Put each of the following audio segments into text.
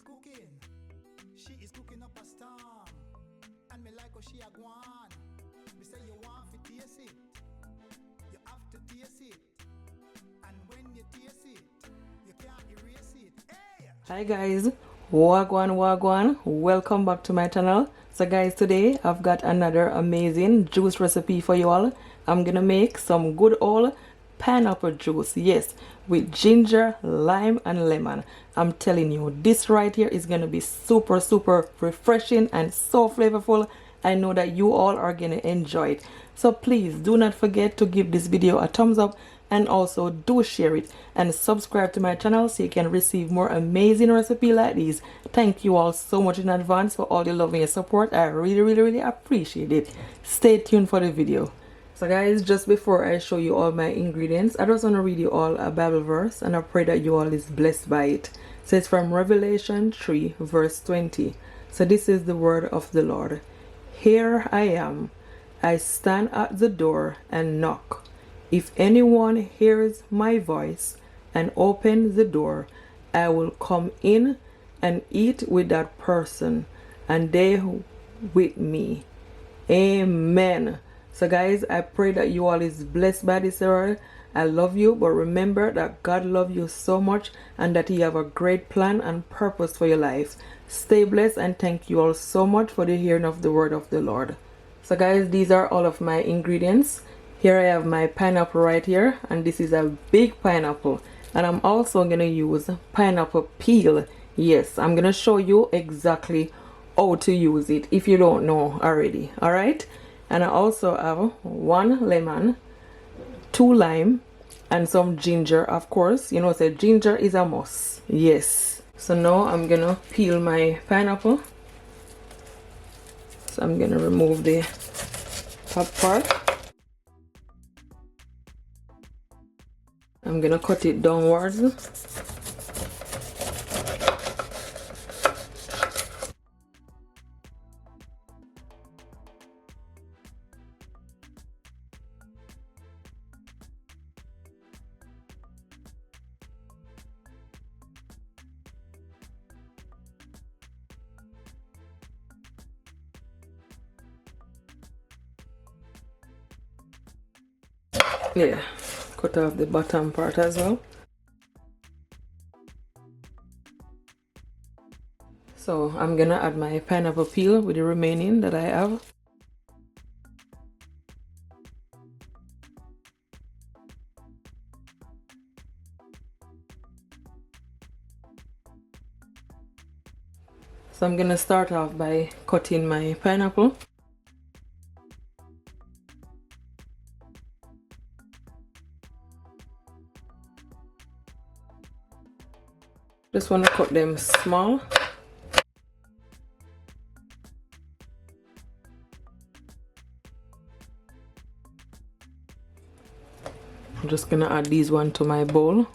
cooking. She is cooking up a storm. And me like how she a gwan. Me say you want to taste it. You have to taste it. And when you taste it, you can't erase it. Hey! Hi guys, wagwan, welcome back to my channel. So guys, today I've got another amazing juice recipe for you all. I'm gonna make some good old pineapple juice, yes, with ginger, lime and lemon. I'm telling you, this right here is gonna be super refreshing and so flavorful. I know that you all are gonna enjoy it. So please do not forget to give this video a thumbs up and also do share it and subscribe to my channel so you can receive more amazing recipes like these. Thank you all so much in advance for all your love and your support. I really appreciate it. Stay tuned for the video. So guys, just before I show you all my ingredients, I just want to read you all a Bible verse and I pray that you all is blessed by it. So it's from Revelation 3 verse 20. So this is the word of the Lord. Here I am. I stand at the door and knock. If anyone hears my voice and opens the door, I will come in and eat with that person and they with me. Amen. So guys, I pray that you all is blessed by this word. I love you, but remember that God loves you so much and that He have a great plan and purpose for your life. Stay blessed and thank you all so much for the hearing of the word of the Lord. So guys, these are all of my ingredients. Here I have my pineapple right here, and this is a big pineapple. And I'm also going to use pineapple peel. Yes, I'm going to show you exactly how to use it if you don't know already. Alright? And I also have 1 lemon, 2 lime, and some ginger, of course. You know, so ginger is a must. Yes. So now I'm going to peel my pineapple. So I'm going to remove the top part. I'm gonna cut it downwards. Yeah, cut off the bottom part as well. So I'm gonna add my pineapple peel with the remaining that I have. So I'm gonna start off by cutting my pineapple. Just want to cut them small. I'm just gonna add these one to my bowl.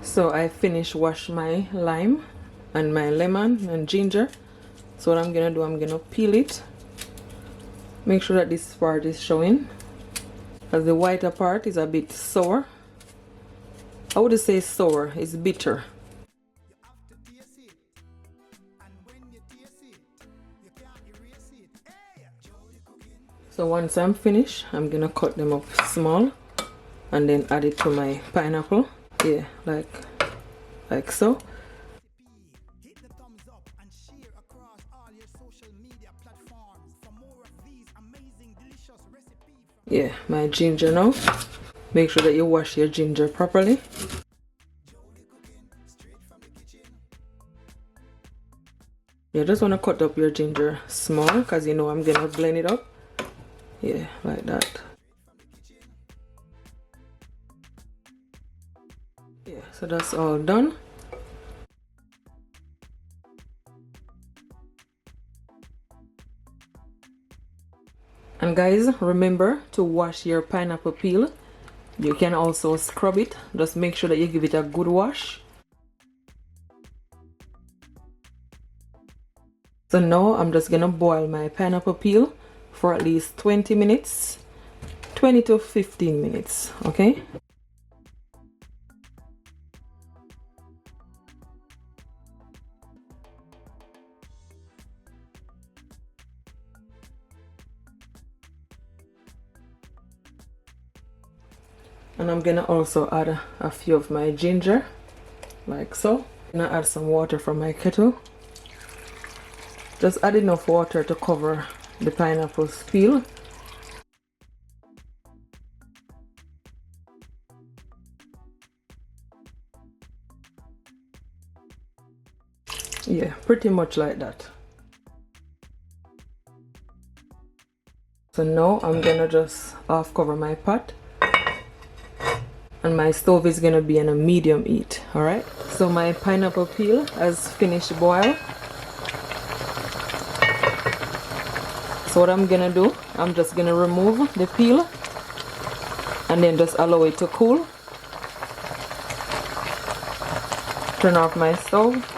So I finished wash my lime and my lemon and ginger. So what I'm gonna do, I'm gonna peel it. Make sure that this part is showing, as the whiter part is a bit sour. I would say sour, it's bitter. You have to taste it. And when you taste it, you can't erase it. Hey! Jolly cooking. So once I'm finished, I'm gonna cut them up small and then add it to my pineapple. Yeah, like so. Hit the thumbs up and share across all your social media platforms for more of these amazing, delicious recipes. Yeah, my ginger now. Make sure that you wash your ginger properly. Jolly cooking, straight from the kitchen. You just want to cut up your ginger small because you know I'm gonna blend it up. Yeah, like that. Yeah, so that's all done. And guys, remember to wash your pineapple peel You can also scrub it. Just make sure that you give it a good wash. So now I'm just gonna boil my pineapple peel for at least 20 minutes, 20 to 15 minutes, okay? And I'm gonna also add a few of my ginger, like so. I'm gonna add some water from my kettle. Just add enough water to cover the pineapple's peel. Yeah, pretty much like that. So now I'm gonna just half cover my pot. And my stove is gonna be on a medium heat, alright? So my pineapple peel has finished boil. So what I'm gonna do, I'm just gonna remove the peel and then just allow it to cool. Turn off my stove.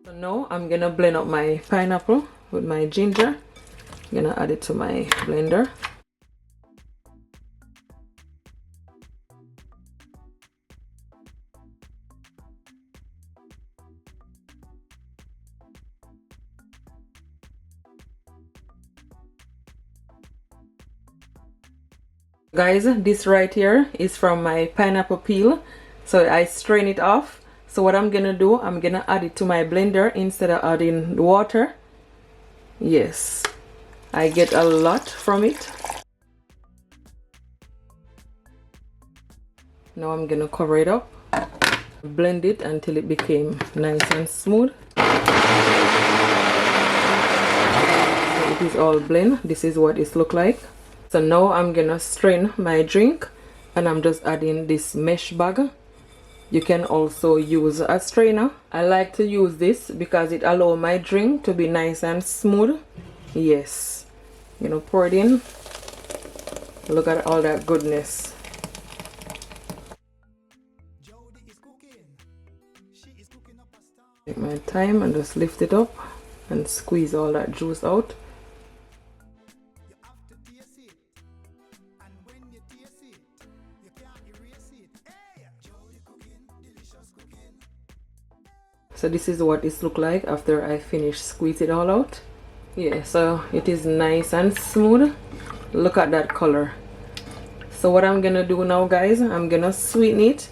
So now I'm gonna blend up my pineapple with my ginger. I'm gonna add it to my blender. Guys, this right here is from my pineapple peel, so I strain it off. So what I'm gonna do, I'm gonna add it to my blender instead of adding the water. Yes, I get a lot from it. Now I'm gonna cover it up, blend it until it became nice and smooth. So it is all blend. This is what it look like. So now I'm gonna strain my drink, and I'm just adding this mesh bag. You can also use a strainer. I like to use this because it allows my drink to be nice and smooth. Yes, you know, pour it in. Look at all that goodness. Take my time and just lift it up and squeeze all that juice out. So this is what it look like after I finish squeeze it all out. Yeah, so it is nice and smooth. Look at that color. So what I'm gonna do now, guys, I'm gonna sweeten it.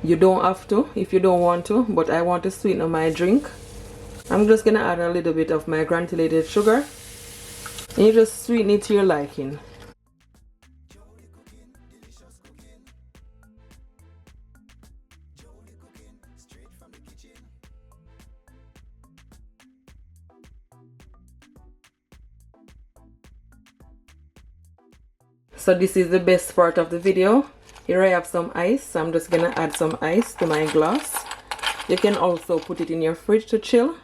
You don't have to if you don't want to, but I want to sweeten my drink. I'm just gonna add a little bit of my granulated sugar, and you just sweeten it to your liking. So this is the best part of the video. Here I have some ice, so I'm just gonna add some ice to my glass. You can also put it in your fridge to chill.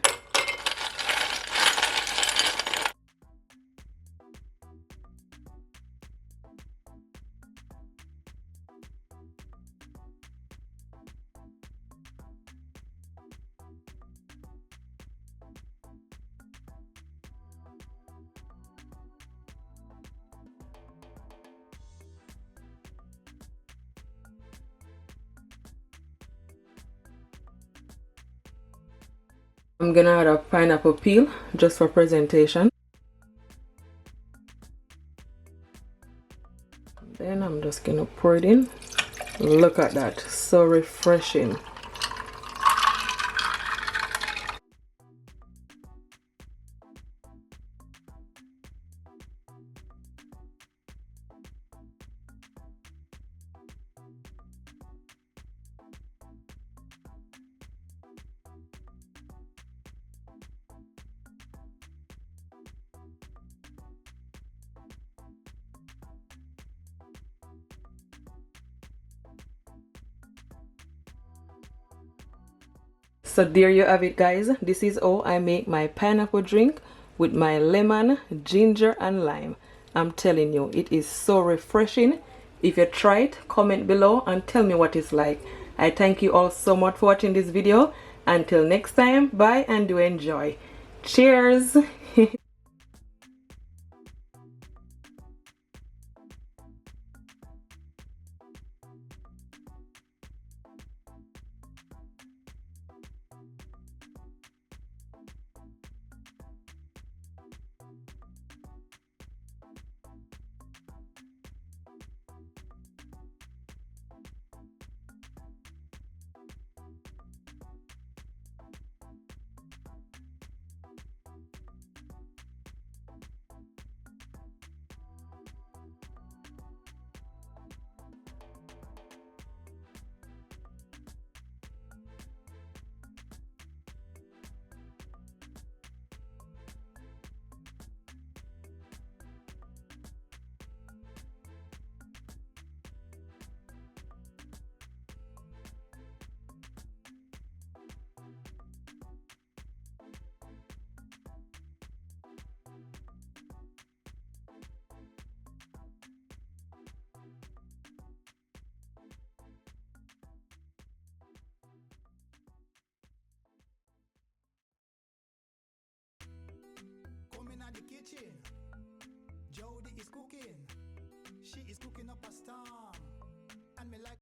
I'm gonna add a pineapple peel just for presentation. Then I'm just gonna pour it in. Look at that, so refreshing. So there you have it, guys. This is how I make my pineapple drink with my lemon, ginger and lime. I'm telling you, it is so refreshing. If you try it, comment below and tell me what it's like. I thank you all so much for watching this video. Until next time, bye and do enjoy. Cheers. Come in at the kitchen. Jody is cooking. She is cooking up a storm. And me like